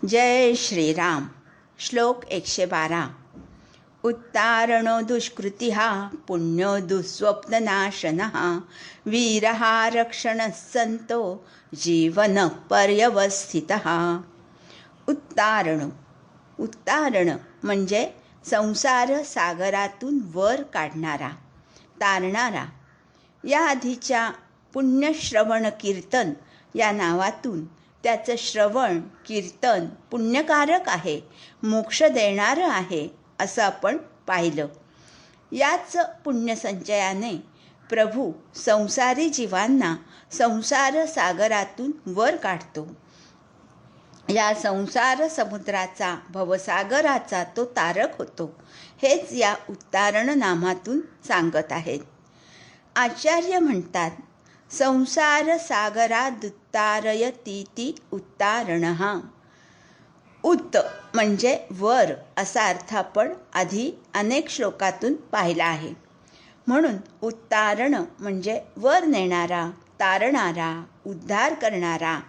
जय श्रीराम. श्लोक 112. उत्तारणो दुष्कृतिः पुण्यो दुःस्वप्ननाशनः वीरः रक्षणः संतो जीवन पर्यवस्थितः. उत्तारण म्हणजे संसार सागरातून वर काढणारा, तारणारा. या आधीच्या पुण्यश्रवण कीर्तन या नावातून त्याचं श्रवण कीर्तन पुण्यकारक आहे, मोक्ष देणारं आहे असं आपण पाहिलं. याच पुण्यसंचयाने प्रभू संसारी जीवांना संसार सागरातून वर काढतो. या संसार समुद्राचा, भवसागराचा तो तारक होतो. हेच या उत्तारण नामातून सांगत आहेत. आचार्य म्हणतात, संसार सागरादुत्तारयतीति उत्तारणः. उत म्हणजे वर असा अर्थ आपण आधी अनेक श्लोकातून पाहिला आहे. म्हणून उत्तारण म्हणजे वर नेणारा, तारणारा, उद्धार करणारा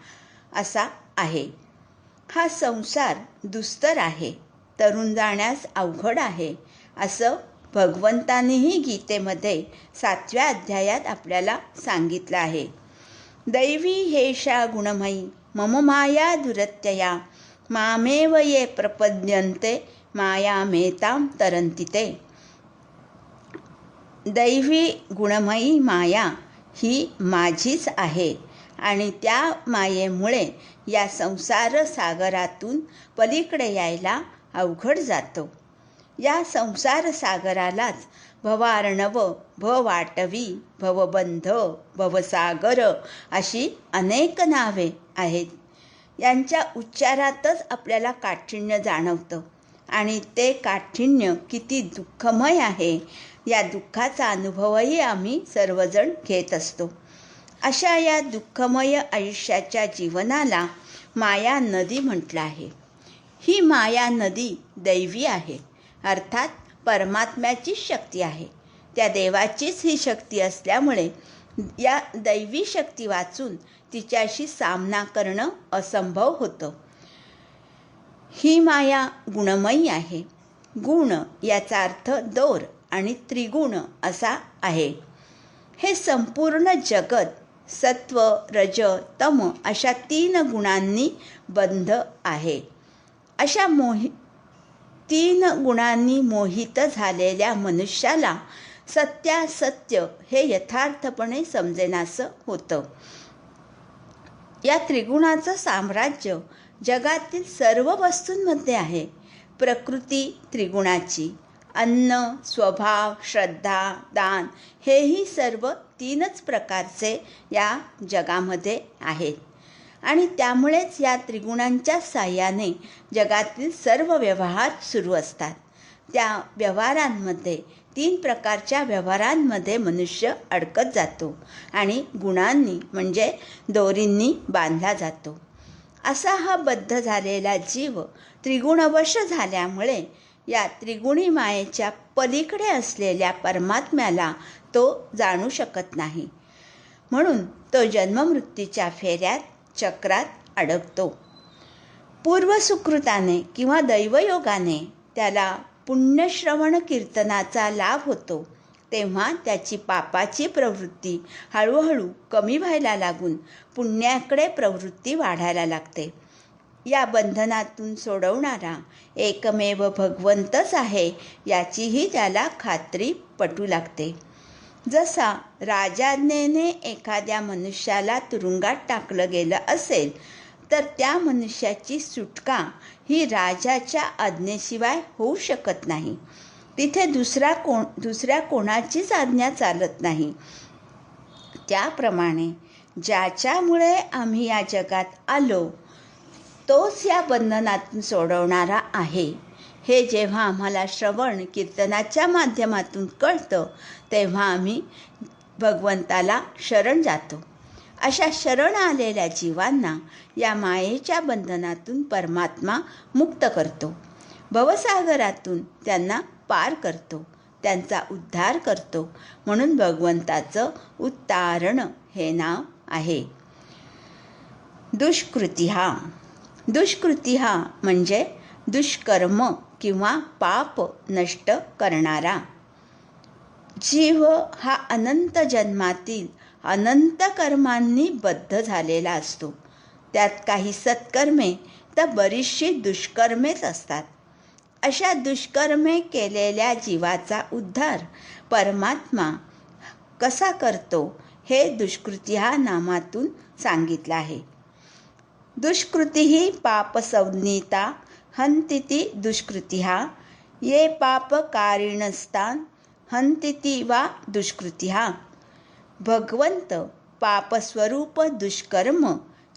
असा आहे. हा संसार दुस्तर आहे, तरुण जाण्यास अवघड आहे असं भगवंतांनीही गीतेमध्ये 7व्या अध्यायात आपल्याला सांगितलं आहे. दैवी हेषा गुणमयी मम माया दुरत्यया मामेव ये प्रपद्यन्ते मायामेतां तरन्ति ते. दैवी गुणमयी माया ही माझीच आहे आणि त्या मायेमुळे या संसार सागरातून पलीकडे यायला अवघड जातो. या संसार सागरालाच भवार्णव, भवाटवी, भवबंध, भवसागर अशी अनेक नावे आहेत. यांच्या उच्चारातच आपल्याला काठिण्य जाणवतं आणि ते काठिण्य किती दुःखमय आहे या दुःखाचा अनुभवही आम्ही सर्वजण घेत असतो. अशा या दुःखमय आयुष्याच्या जीवनाला माया नदी म्हटलं आहे. ही माया नदी दैवी आहे, अर्थात परमात्म्याचीच शक्ती आहे. त्या देवाचीच ही शक्ती असल्यामुळे या दैवी शक्ती वाचून तिच्याशी सामना करणं असंभव होतं. ही माया गुणमयी आहे. गुण याचा अर्थ दोर आणि त्रिगुण असा आहे. हे संपूर्ण जगत सत्व, रज, तम अशा 3 गुणांनी बंध आहे. अशा 3 गुणांनी मोहित झालेल्या मनुष्याला सत्यासत्य हे यथार्थपणे समजेनासं होतं. या त्रिगुणाचं साम्राज्य जगातील सर्व वस्तूंमध्ये आहे. प्रकृती त्रिगुणाची, अन्न, स्वभाव, श्रद्धा, दान हेही सर्व 3च प्रकारचे या जगामध्ये आहेत आणि त्यामुळेच या त्रिगुणांच्या साह्याने जगातील सर्व व्यवहार सुरू असतात. त्या व्यवहारांमध्ये 3 प्रकारच्या व्यवहारांमध्ये मनुष्य अडकत जातो आणि गुणांनी म्हणजे दोरींनी बांधला जातो. असा हा बद्ध झालेला जीव त्रिगुणवश झाल्यामुळे या त्रिगुणी मायेच्या पलीकडे असलेल्या परमात्म्याला तो जाणू शकत नाही. म्हणून तो जन्ममृत्यूच्या फेऱ्यात, चक्रात अडकतो. पूर्वसुकृताने किंवा दैवयोगाने त्याला पुण्यश्रवण कीर्तनाचा लाभ होतो. तेव्हा त्याची पापाची प्रवृत्ती हळूहळू कमी व्हायला लागून पुण्याकडे प्रवृत्ती वाढायला लागते. या बंधनातून सोडवणारा एकमेव भगवंतच आहे याचीही त्याला खात्री पटू लागते. जसा राजाज्ञेने एखाद्या मनुष्याला तुरुंगात टाकलं गेलं असेल तर त्या मनुष्याची सुटका ही राजाच्या आज्ञेशिवाय होऊ शकत नाही. तिथे दुसऱ्या कोणाचीच आज्ञा चालत नाही. त्याप्रमाणे ज्याच्यामुळे आम्ही या जगात आलो तोच या बंधनातून सोडवणारा आहे. हे जेव्हा आम्हाला श्रवण कीर्तनाच्या माध्यमातून कळतं तेव्हा आम्ही भगवंताला शरण जातो. अशा शरण आलेल्या जीवांना या मायेच्या बंधनातून परमात्मा मुक्त करतो. भवसागरातून त्यांना पार करतो, त्यांचा उद्धार करतो. म्हणून भगवंताचं उत्तारण हे नाव आहे. दुष्कृती दुष्कृती हा म्हणजे दुष्कर्म किंवा पाप नष्ट करणारा. जीव हा अनंत जन्मातील अनंत कर्मांनी बद्ध झालेला असतो. त्यात काही सत्कर्मे तर बरीचशी दुष्कर्मेच असतात. अशा दुष्कर्मे केलेल्या जीवाचा उद्धार परमात्मा कसा करतो हे दुष्कृती हा नामातून सांगितलं आहे. दुष्कृती ही पाप संज्ञिता हंतिती दुष्कृती हा ये पापकारिणस्तान हंतिती वा दुष्कृती हा. भगवंत पापस्वरूप दुष्कर्म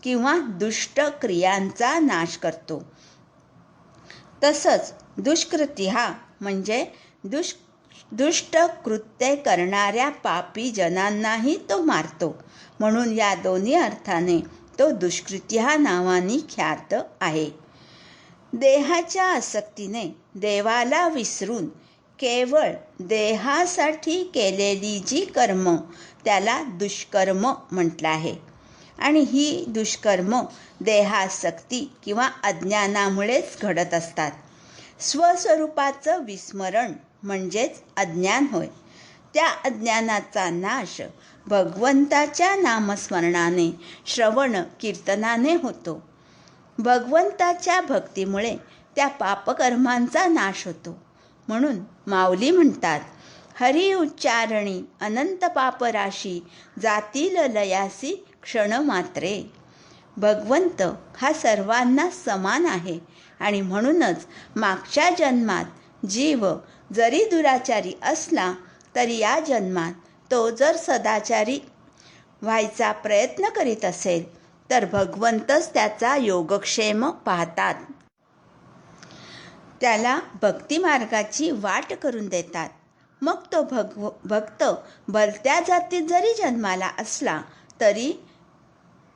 किंवा दुष्ट क्रियांचा नाश करतो. तसंच दुष्कृती हा म्हणजे दुष्ट कृत्ये करणाऱ्या पापी जनांनाही तो मारतो. म्हणून या दोन्ही अर्थाने तो दुष्कृती हा नावाने ख्यात आहे. देहाच्या आसक्तीने देवाला विसरून केवळ देहासाठी केलेली जी कर्म त्याला दुष्कर्म म्हटलं आहे. आणि ही दुष्कर्म देहासक्ती किंवा अज्ञानामुळेच घडत असतात. स्वस्वरूपाचं विस्मरण म्हणजेच अज्ञान होय. त्या अज्ञानाचा नाश भगवंताच्या नामस्मरणाने श्रवण कीर्तनाने होतो. भगवंताच्या भक्तीमुळे त्या पापकर्मांचा नाश होतो. म्हणून माऊली म्हणतात, हरी उच्चारणी अनंत पापराशी जातील लयासी क्षण मात्रे. भगवंत हा सर्वांना समान आहे आणि म्हणूनच मागच्या जन्मात जीव जरी दुराचारी असला तरी या जन्मात तो जर सदाचारी व्हायचा प्रयत्न करीत असेल तर भगवंतच त्याचा योगक्षेम पाहतात. त्याला भक्तिमार्गाची वाट करून देतात. मग तो भक्त भलत्या जातीत जरी जन्माला असला तरी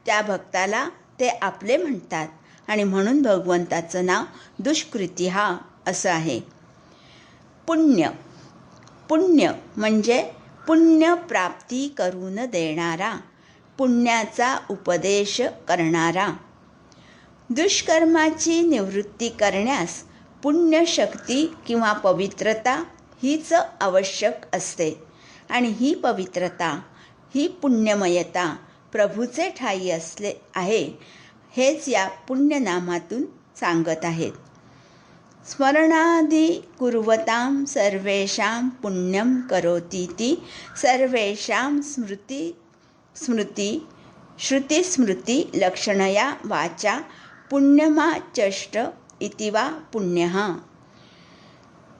त्या भक्ताला ते आपले म्हणतात आणि म्हणून भगवंताचं नाव दुष्कृती हा असं आहे. पुण्य म्हणजे पुण्य प्राप्ती करून देणारा, पुण्याचा उपदेश करणारा. दुष्कर्माची निवृत्ती करण्यास पुण्यशक्ती किंवा पवित्रता हीच आवश्यक असते. आणि ही पवित्रता, ही पुण्यमयता प्रभूचे ठायी असले आहे हेच या पुण्यनामातून सांगत आहेत. स्मरणादि कुर्वतां सर्वेषां पुण्यं करोतीति सर्वेषां श्रुतिस्मृती लक्षणया वाचा पुण्यमाचष्ट इति वा पुण्यः.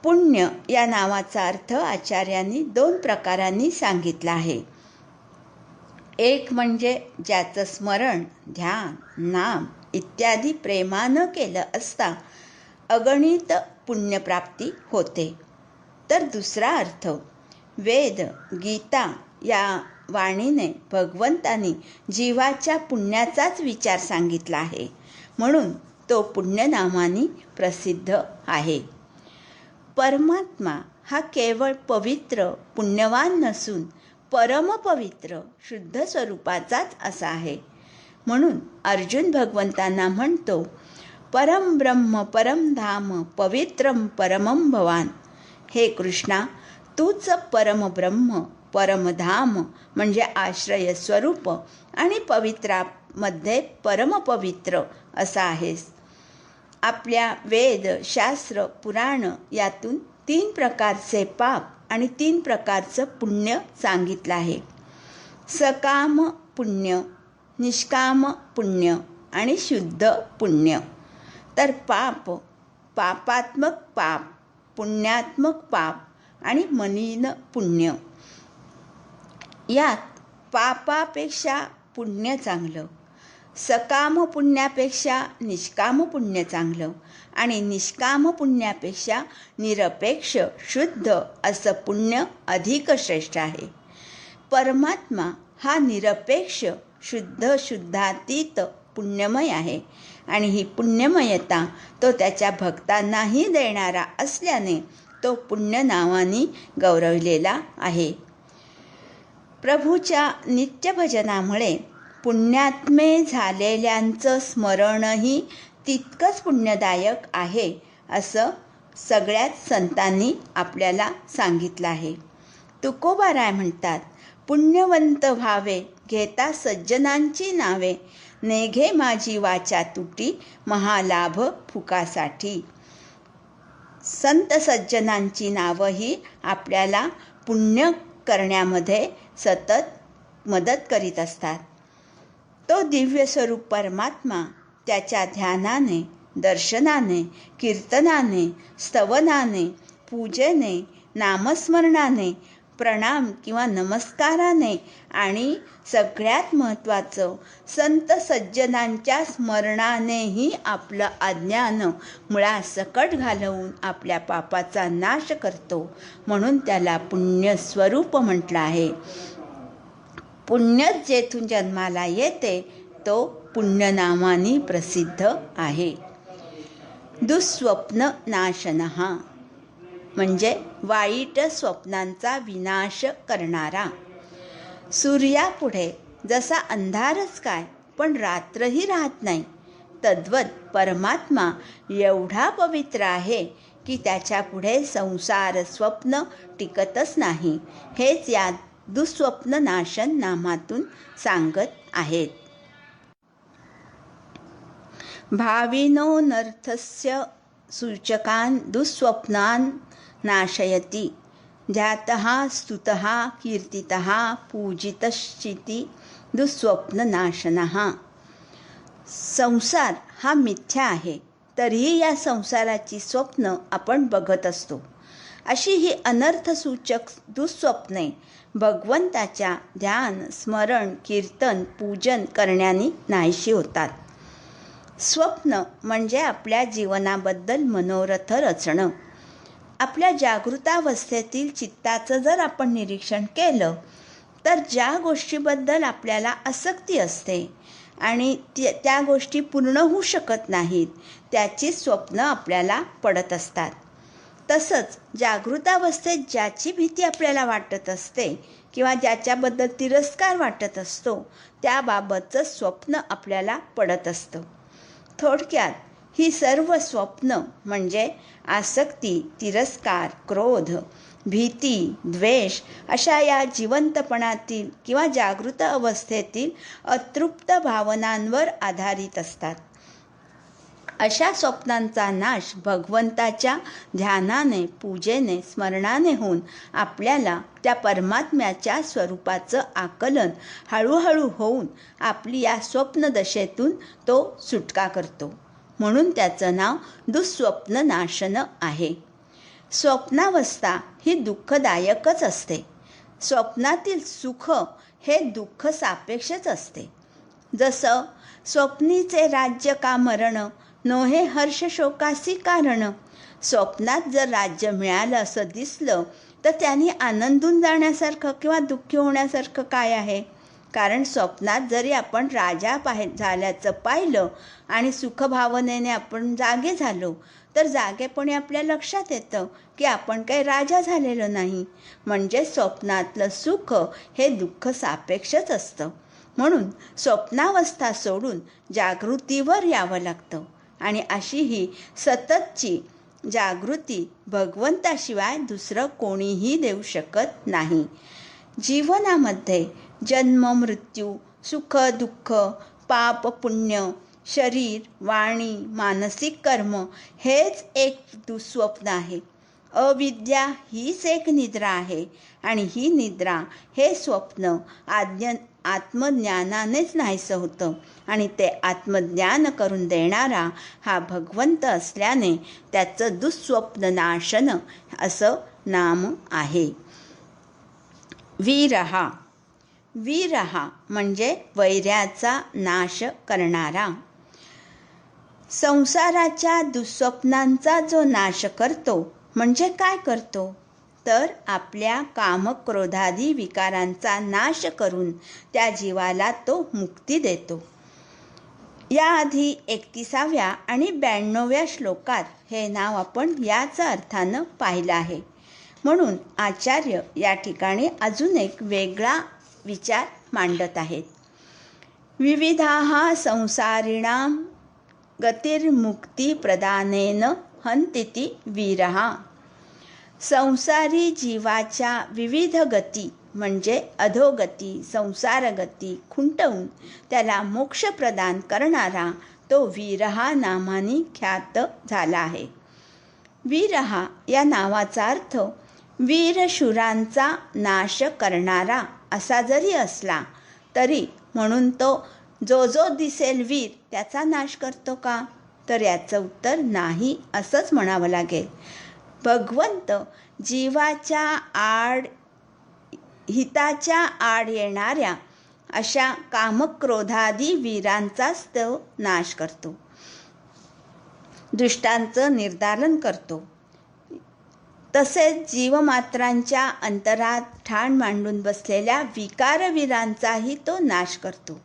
पुण्य या नावाचा अर्थ आचार्यांनी 2 प्रकारांनी सांगितला आहे. एक म्हणजे ज्याचं स्मरण, ध्यान, नाम इत्यादी प्रेमानं केलं असता अगणित पुण्यप्राप्ती होते. तर दुसरा अर्थ वेद, गीता या वाणीने भगवंतानी जीवाच्या पुण्याचाच विचार सांगितला आहे. म्हणून तो पुण्यनामानी प्रसिद्ध आहे. परमात्मा हा केवळ पवित्र पुण्यवान नसून परमपवित्र शुद्ध स्वरूपाचाच असा आहे. म्हणून अर्जुन भगवंतांना म्हणतो, परम ब्रह्म परम धाम पवित्रम परमं भवान. हे कृष्णा, तूच परमब्रह्म परमधाम म्हणजे आश्रय स्वरूप आणि पवित्रामध्ये परमपवित्र असा आहेस. आपल्या वेद, शास्त्र, पुराण यातून 3 प्रकारचे पाप आणि 3 प्रकारचं पुण्य सांगितलं आहे. सकाम पुण्य, निष्काम पुण्य आणि शुद्ध पुण्य. तर पापात्मक पाप, पुण्यात्मक पाप आणि मलिन पुण्य. यात पापापेक्षा पुण्य चांगलं, सकाम पुण्यापेक्षा निष्काम पुण्य चांगलं आणि निष्काम पुण्यापेक्षा निरपेक्ष शुद्ध असं पुण्य अधिक श्रेष्ठ आहे. परमात्मा हा निरपेक्ष शुद्ध शुद्धातीत पुण्यमय आहे आणि ही पुण्यमयता तो त्याच्या भक्तांनाही देणारा असल्याने तो पुण्य नावाने गौरवलेला आहे. प्रभूच्या नित्यभजनामुळे पुण्यात्मे झालेल्यांचं स्मरणही तितकंच पुण्यदायक आहे असं सगळ्याच संतांनी आपल्याला सांगितलं आहे. तुकोबाराय म्हणतात, पुण्यवंत व्हावे घेता सज्जनांची नावे, नेघे माझी वाचा तुटी महालाभ फुकासाठी. संत सज्जनांची नावं ही आपल्याला पुण्य करण्यामध्ये सतत मदत करीत असतात. तो दिव्य स्वरूप परमात्मा त्याच्या ध्यानाने, दर्शनाने, कीर्तनाने, स्तवनाने, पूजेने, नामस्मरणाने, प्रणाम किंवा नमस्काराने आणि सगळ्यात महत्त्वाचं संत सज्जनांच्या स्मरणानेही आपलं अज्ञान मुळासकट घालवून आपल्या पापाचा नाश करतो. म्हणून त्याला पुण्यस्वरूप म्हटलं आहे. पुण्यच जेथून जन्माला येते तो पुण्यनामानी प्रसिद्ध आहे. दुःस्वप्न नाशनः म्हणजे वाईट स्वप्नांचा विनाश करणारा. सूर्यापुढे जसा अंधारच काय पण रात्रही राहत नाही, तद्वत परमात्मा एवढा पवित्र आहे की त्याच्या पुढे संसार स्वप्न टिकतच नाही. हेच या दुःस्वप्न नाशन नामातून सांगत आहेत. भाविनो नर्थस्य सूचकान् दुःस्वप्नान् नाशयति, ध्यातः स्तुतः कीर्तितः पूजितश्चिति दुःस्वप्न नाशनः. संसार हा मिथ्या आहे, तरीही या संसाराची स्वप्न आपण बघत असतो. अशी ही अनर्थसूचक दुःस्वप्ने भगवंताच्या ध्यान, स्मरण, कीर्तन, पूजन करण्याने नाहीशी होतात. स्वप्न म्हणजे आपल्या जीवनाबद्दल मनोरथ रचणं. आपल्या जागृतावस्थेतील चित्ताचं जर आपण निरीक्षण केलं तर ज्या गोष्टीबद्दल आपल्याला आसक्ती असते आणि त्या गोष्टी पूर्ण होऊ शकत नाहीत, त्याची स्वप्न आपल्याला पडत असतात. तसंच जागृतावस्थेत ज्याची भीती आपल्याला वाटत असते किंवा ज्याच्याबद्दल तिरस्कार वाटत असतो त्याबाबतचं स्वप्न आपल्याला पडत असतं. थोडक्यात ही सर्व स्वप्न म्हणजे आसक्ती, तिरस्कार, क्रोध, भीती, द्वेष अशा या जिवंतपणातील किंवा जागृत अवस्थेतील अतृप्त भावनांवर आधारित असतात. अशा स्वप्नांचा नाश भगवंताच्या ध्यानाने, पूजेने, स्मरणाने होऊन आपल्याला त्या परमात्म्याच्या स्वरूपाचं आकलन हळूहळू होऊन आपली या स्वप्नदशेतून तो सुटका करतो. म्हणून त्याचं नाव दुःस्वप्न नाशन आहे. स्वप्नावस्था ही दुःखदायकच असते. स्वप्नातील सुख हे दुःख सापेक्षच असते. जसं स्वप्नीचे राज्य का मरण, नोहे हर्ष शोकासी कारण. स्वप्नात जर राज्य मिळालं असं दिसलं तर त्यांनी आनंदून जाण्यासारखं किंवा दुःखी होण्यासारखं काय आहे? कारण स्वप्नात जरी आपण राजा झाल्याचं पाहिलं आणि सुखभावनेने आपण जागे झालो तर जागेपणी आपल्या लक्षात येतं की आपण काही राजा झालेलो नाही. म्हणजे स्वप्नातलं सुख हे दुःख सापेक्षच असतं. म्हणून स्वप्नावस्था सोडून जागृतीवर यावं लागतं आणि अशी ही सततची जागृती भगवंताशिवाय दुसरं कोणीही देऊ शकत नाही. जीवनामध्ये जन्म, मृत्यू, सुख, दुःख, पाप, पुण्य, शरीर, वाणी, मानसिक कर्म हेच एक दुःस्वप्न आहे. अविद्या हीच एक निद्रा आहे आणि ही निद्रा, हे स्वप्न आत्मज्ञानानेच नाहीसं होतं आणि ते आत्मज्ञान करून देणारा हा भगवंत असल्याने त्याचं दुःस्वप्न नाशन असं नाम आहे. वीरहा. वीरहा म्हणजे वैऱ्याचा नाश करणारा. संसाराच्या दुःस्वप्नांचा जो नाश करतो म्हणजे काय करतो तर आपल्या कामक्रोधादी विकारांचा नाश करून त्या जीवाला तो मुक्ती देतो. याआधी 31व्या आणि 92व्या श्लोकात हे नाव आपण याच अर्थानं पाहिलं आहे. म्हणून आचार्य या ठिकाणी अजून एक वेगळा विचार मांडत आहेत. विविधाः संसारिणां गतिर्मुक्ती प्रदानेन हंतीति वीरः. संसारी जीवाच्या विविध गती म्हणजे अधोगती, संसारगती खुंटवून त्याला मोक्ष प्रदान करणारा तो वीरहा नामाने ख्यात झाला आहे. वीरहा या नावाचा अर्थ वीरशूरांचा नाश करणारा असा जरी असला तरी म्हणून तो जो जो दिसेल वीर त्याचा नाश करतो का, तर याचं उत्तर नाही असंच म्हणावं लागेल. भगवंत जीवाच्या आड हिताच्या आड येणाऱ्या अशा कामक्रोधादी वीरांचाच तो नाश करतो, दुष्टांचं निर्दालन करतो. तसेच जीवमात्रांच्या अंतरात ठाण मांडून बसलेल्या विकारवीरांचाही तो नाश करतो.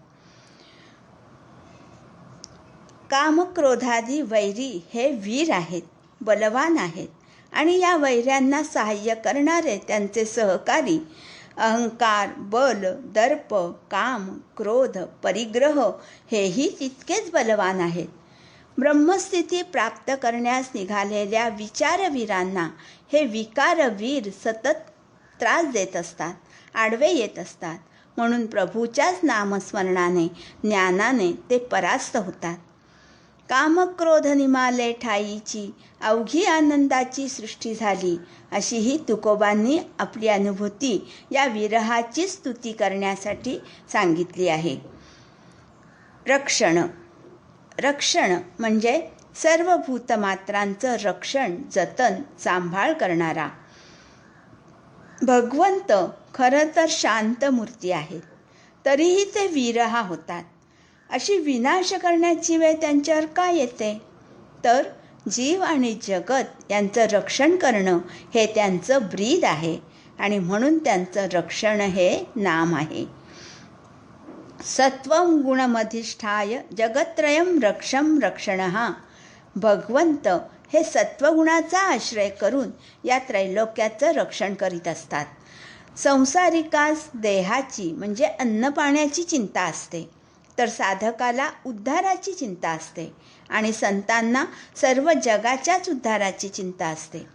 कामक्रोधादी वैरी हे वीर आहेत, बलवान आहेत आणि या वैऱ्यांना सहाय्य करणारे त्यांचे सहकारी अहंकार, बल, दर्प, काम, क्रोध, परिग्रह हेही तितकेच बलवान आहेत. ब्रह्मस्थिती प्राप्त करण्यास निघालेल्या विचारवीरांना हे विकारवीर सतत त्रास देत असतात, आडवे येत असतात. म्हणून प्रभूच्याच नामस्मरणाने, ज्ञानाने ते परास्त होतात. कामक्रोध निमाले ठाईची अवघी आनंदाची सृष्टी झाली, अशी ही तुकोबांनी आपली अनुभूती या विरहाची स्तुती करण्यासाठी सांगितली आहे. रक्षण. रक्षण म्हणजे सर्व भूतमात्रांचं रक्षण, जतन, सांभाळ करणारा. भगवंत खरं तर शांत मूर्ती आहेत, तरीही ते विरहा होतात. अशी विनाश करण्याची वेळ त्यांच्यावर का येते, तर जीव आणि जगत यांचं रक्षण करणं हे त्यांचं ब्रीद आहे आणि म्हणून त्यांचं रक्षण हे नाम आहे. सत्वं गुणमधिष्ठाय जगत्त्रयं रक्षं रक्षणः. भगवंत हे सत्वगुणाचा आश्रय करून या त्रैलोक्याचं रक्षण करीत असतात. संसारिकास देहाची म्हणजे अन्नपाण्याची चिंता असते, तर साधकाला उद्धाराची चिंता असते आणि संतांना सर्व जगाच्याच उद्धाराची चिंता असते.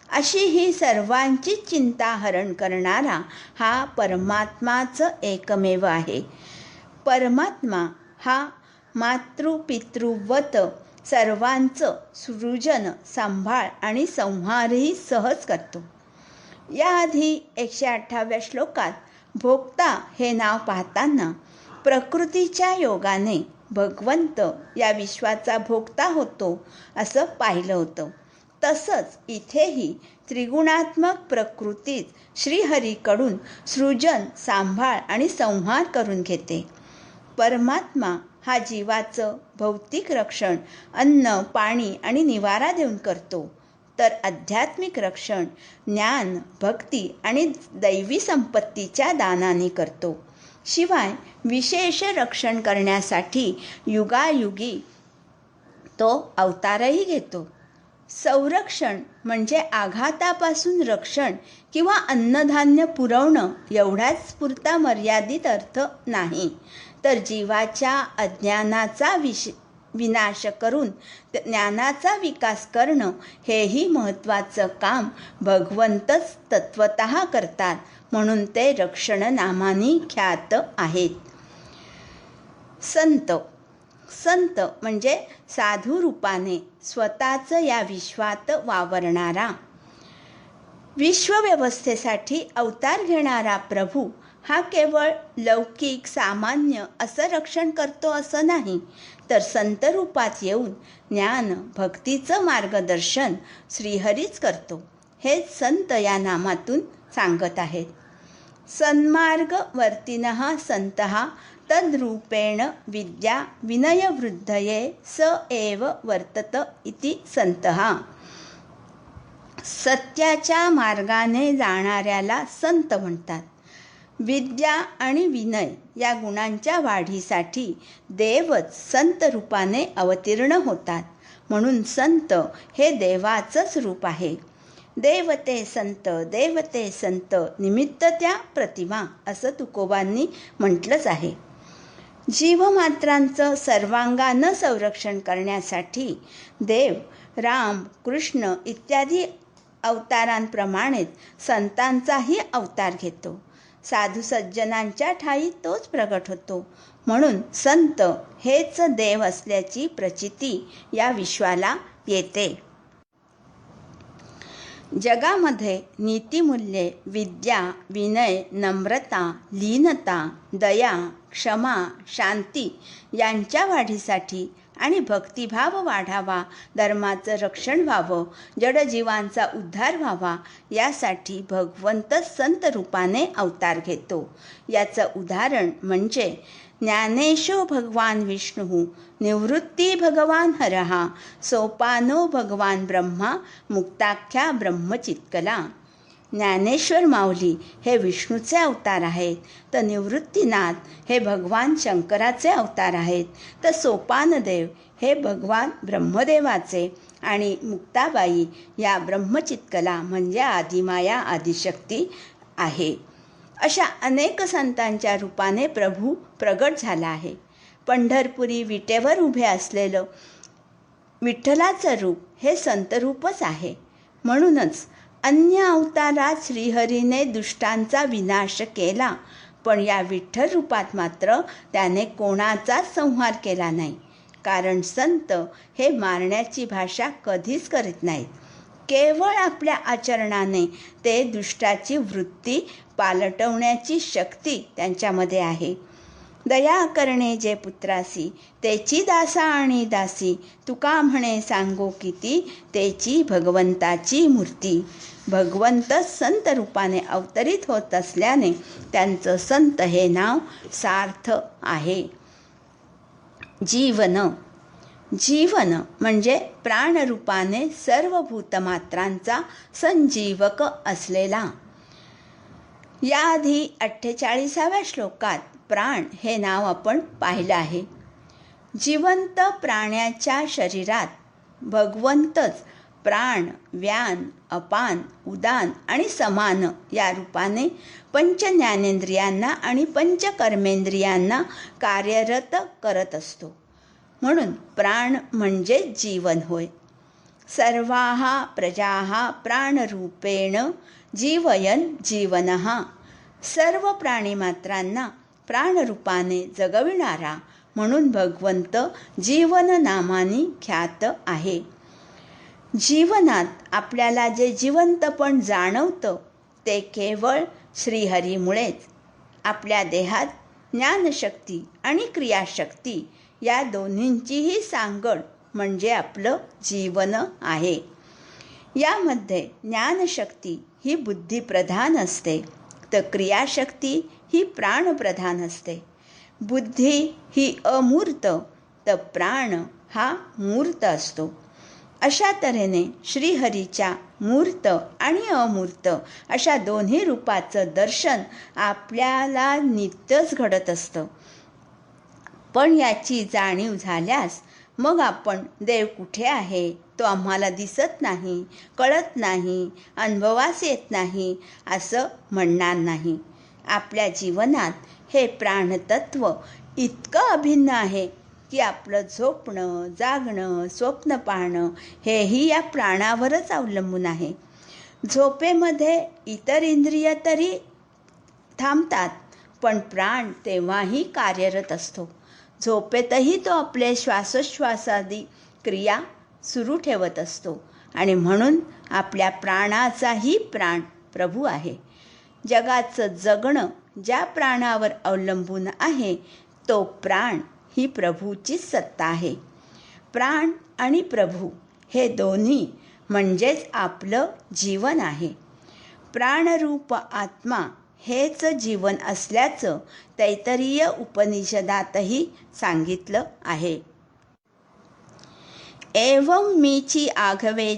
अशी ही सर्वांची चिंता हरण करणारा हा परमात्माचं एकमेव आहे. परमात्मा हा मातृपितृवत सर्वांचं सृजन, सांभाळ आणि संहारही सहज करतो. याआधी 108व्या श्लोकात भोक्ता हे नाव पाहताना प्रकृतीच्या योगाने भगवंत या विश्वाचा भोक्ता होतो असं पाहिलं होतं. तसंच इथेही त्रिगुणात्मक प्रकृतीत श्रीहरीकडून सृजन, सांभाळ आणि संहार करून घेते. परमात्मा हा जीवाचं भौतिक रक्षण अन्न, पाणी आणि निवारा देऊन करतो, तर आध्यात्मिक रक्षण ज्ञान, भक्ती आणि दैवी संपत्तीच्या दानाने करतो. शिवाय विशेष रक्षण करण्यासाठी युगायुगी तो अवतारही घेतो. संरक्षण म्हणजे आघातापासून रक्षण किंवा अन्नधान्य पुरवणं एवढाच पुरता मर्यादित अर्थ नाही, तर जीवाच्या अज्ञानाचा विनाश करून ज्ञानाचा विकास करणं हेही महत्त्वाचं काम भगवंतच तत्वतः करतात. म्हणून ते रक्षण नामानी ख्यात आहेत. संत. संत म्हणजे साधू रूपाने स्वतःचं या विश्वात वावरणारा. विश्वव्यवस्थेसाठी अवतार घेणारा प्रभू हा केवळ लौकिक सामान्य असं रक्षण करतो असं नाही, तर संत रूपात येऊन ज्ञान भक्तीचं मार्गदर्शन श्रीहरीच करतो. हे संत या नामातून सांगत आहेत. सन्मार्गवर्तिनः संतः तद्रूपेण विद्या विनयवृद्धये स एव वर्तत इति संतः. सत्याच्या मार्गाने जाणाऱ्याला संत म्हणतात. विद्या आणि विनय या गुणांच्या वाढीसाठी देवच संत रूपाने अवतीर्ण होतात. म्हणून संत हे देवाचंच रूप आहे. देवते संत, देवते संत, निमित्त त्या प्रतिमा असं तुकोबांनी म्हटलंच आहे. जीवमात्रांचं सर्वांगानं संरक्षण करण्यासाठी देव राम, कृष्ण इत्यादी अवतारांप्रमाणेच संतांचाही अवतार घेतो. साधू सज्जनांच्या ठायी तोच प्रगट होतो. म्हणून संत हेच देव असल्याची प्रचिती या विश्वाला येते. जगामध्ये नीतिमूल्ये, विद्या, विनय, नम्रता, लीनता, दया, क्षमा, शांती यांच्या वाढीसाठी आणि भक्तिभाव वाढावा, धर्माचं रक्षण व्हावं, जडजीवांचा उद्धार व्हावा यासाठी भगवंत संत रूपाने अवतार घेतो. याचं उदाहरण म्हणजे ज्ञानेशो भगवान विष्णु, निवृत्ती भगवान हरहा, सोपानो भगवान ब्रह्मा, मुक्ताख्या ब्रह्मचित्कला. ज्ञानेश्वर माऊली हे विष्णूचे अवतार आहेत, तर निवृत्तीनाथ हे भगवान शंकराचे अवतार आहेत, तर सोपानदेव हे भगवान ब्रह्मदेवाचे आणि मुक्ताबाई या ब्रह्मचित्कला म्हणजे आदिमाया आदिशक्ती आहे. अशा अनेक संतांच्या रूपाने प्रभू प्रगट झाला आहे. पंढरपुरी विटेवर उभे असलेलं विठ्ठलाचं रूप हे संतरूपच आहे. म्हणूनच अन्य अवतारात श्रीहरीने दुष्टांचा विनाश केला, पण या विठ्ठल रूपात मात्र त्याने कोणाचाच संहार केला नाही. कारण संत हे मारण्याची भाषा कधीच करीत नाहीत. केवळ आपल्या आचरणाने ते दुष्टाची वृत्ती पालटवण्याची शक्ती त्यांच्यामध्ये आहे. दया करणे जे पुत्रासी, तेची दासा आणि दासी, तुका म्हणे सांगो किती, तेची भगवंताची मूर्ती. भगवंत संत रूपाने अवतरित होत असल्याने त्यांचं संत हे नाव सार्थ आहे. जीवन म्हणजे प्राणरूपाने सर्व भूतमात्रांचा संजीवक असलेला. याआधी 48व्या श्लोकात प्राण हे नाव आपण पाहिलं आहे. जिवंत प्राण्याच्या शरीरात भगवंतच प्राण, व्यान, अपान, उदान आणि समान या रूपाने पंचज्ञानेंद्रियांना आणि पंचकर्मेंद्रियांना कार्यरत करत असतो. म्हणून प्राण म्हणजे जीवन होय. सर्वाः प्रजाः प्राणरूपेण जीवयन् जीवनः. सर्व प्राणीमात्रांना प्राणरूपाने जगविणारा म्हणून भगवंत जीवन नामाने ख्यात आहे. जीवनात आपल्याला जे जिवंतपण जाणवतं ते केवळ श्रीहरीमुळेच. आपल्या देहात ज्ञानशक्ती आणि क्रियाशक्ती या दोन्हींचीही सांगड म्हणजे आपलं जीवन आहे. यामध्ये ज्ञानशक्ती ही बुद्धिप्रधान असते, तर क्रियाशक्ती ही प्राणप्रधान असते. बुद्धी ही अमूर्त, तर प्राण हा मूर्त असतो. अशा तऱ्हेने श्रीहरीच्या मूर्त आणि अमूर्त अशा दोन्ही रूपाचं दर्शन आपल्याला नित्यच घडत असतं. पण याची जाणीव झाल्यास मग आपण देव कुठे आहे तो आम्हाला दिसत नाही, कळत नाही, अनुभवास येत नाही असं म्हणणार नाही. आपल्या जीवनात हे प्राणतत्व इतकं अभिन्न आहे की आपलं झोपणं, जागणं, स्वप्न पाहणं हेही या प्राणावरच अवलंबून आहे. झोपेमध्ये इतर इंद्रिय तरी थांबतात, पण प्राण तेव्हाही कार्यरत असतो. झोपेतही तो आपले श्वासोच्छ्वासादी क्रिया सुरू ठेवत असतो आणि म्हणून आपल्या प्राणाचाही प्राण प्रभू आहे. जगाचं जगणं ज्या प्राणावर अवलंबून आहे तो प्राण ही प्रभूचीच सत्ता आहे. प्राण आणि प्रभू हे दोन्ही म्हणजेच आपलं जीवन आहे. प्राणरूप आत्मा हेच जीवन असल्याचं तैत्तिरीय उपनिषदातही सांगितलं आहे. एवं मीची आघवे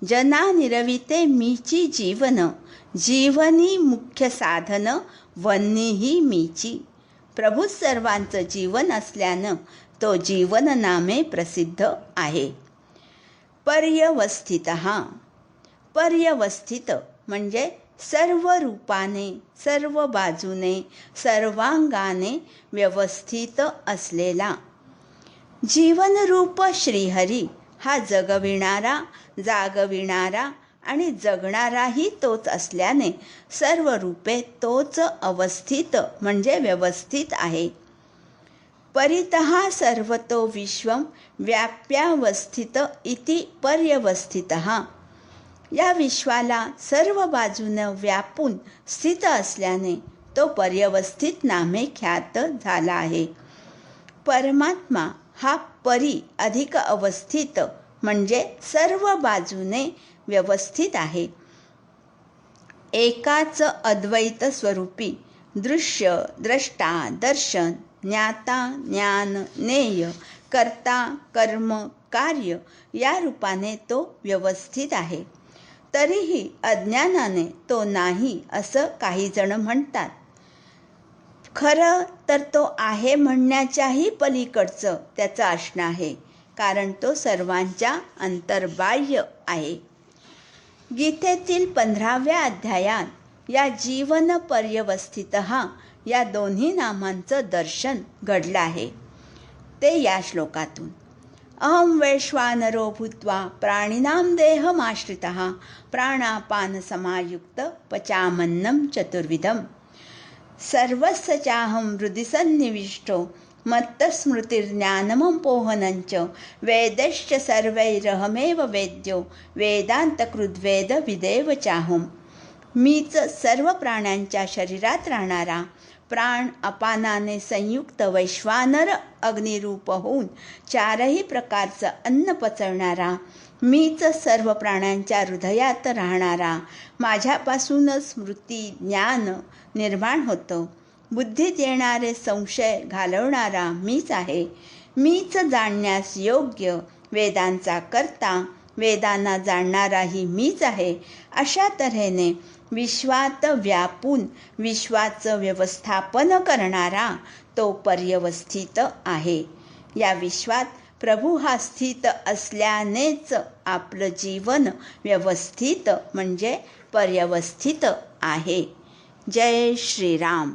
जना निरविते मीची जीवन, जीवनी मुख्य साधन वन्नीही मीची. प्रभू सर्वांचं जीवन असल्यानं तो जीवन नामे प्रसिद्ध आहे. पर्यवस्थित म्हणजे सर्व रूपाने, सर्व बाजूने, सर्वांगाने व्यवस्थित असलेला. जीवनरूप श्रीहरी हा जगविणारा, जागविणारा आणि जगणाराही तोच असल्याने सर्व रूपे तोच अवस्थित म्हणजे व्यवस्थित आहे. परितः सर्वतो विश्वं व्याप्यावस्थित इति पर्यवस्थितः. या विश्वाला सर्व बाजूनं व्यापून स्थित असल्याने तो पर्यवस्थित नामे ख्यात झाला आहे. परमात्मा हा परी अधिक अवस्थित म्हणजे सर्व बाजूने व्यवस्थित आहे. एकाच अद्वैत स्वरूपी दृश्य, द्रष्टा, दर्शन, ज्ञाता, ज्ञान, ज्ञेय, कर्ता, कर्म, कार्य या रूपाने तो व्यवस्थित आहे. तरीही अज्ञानाने तो नाही असं काही जण म्हणतात. खरं तर तो आहे म्हणण्याच्याही पलीकडचं त्याचं असणं आहे, कारण तो सर्वांच्या अंतर्बाह्य आहे. गीतेतील 15व्या अध्यायात या जीवन पर्यवस्थितः या दोन्ही नामांचं दर्शन घडलं आहे. ते या श्लोकातून. अहं वैश्वानरो भूत्वा प्राणिनां देहमाश्रितः प्राणापान समायुक्त पचामन्नं चतुर्विधम्. सर्वस्य चाहं हृदि सन्निविष्टो मत्तस्मृतिर्ज्ञानमपोहनञ्च वेदैश्च सर्वैरहमेव वेद्यो वेदान्तकृद्वेद विदेव चाहं. मीच सर्व प्राण्यांच्या शरीरात राहणारा, प्राण अपानाने संयुक्त वैश्वानर अग्निरूप होऊन चारही प्रकारचं अन्न पचवणारा, मीच सर्व प्राण्यांच्या हृदयात राहणारा, माझ्यापासूनच स्मृती ज्ञान निर्माण होतं, बुद्धीत येणारे संशय घालवणारा मीच आहे, मीच जाणण्यास योग्य वेदांचा कर्ता, वेदांना जाणणाराही मीच आहे. अशा तऱ्हेने विश्वात व्यापून विश्वाचं व्यवस्थापन करणारा तो पर्यवस्थित आहे. या विश्वात प्रभू हा स्थित असल्यानेच आपलं जीवन व्यवस्थित म्हणजे पर्यवस्थित आहे. जय श्रीराम.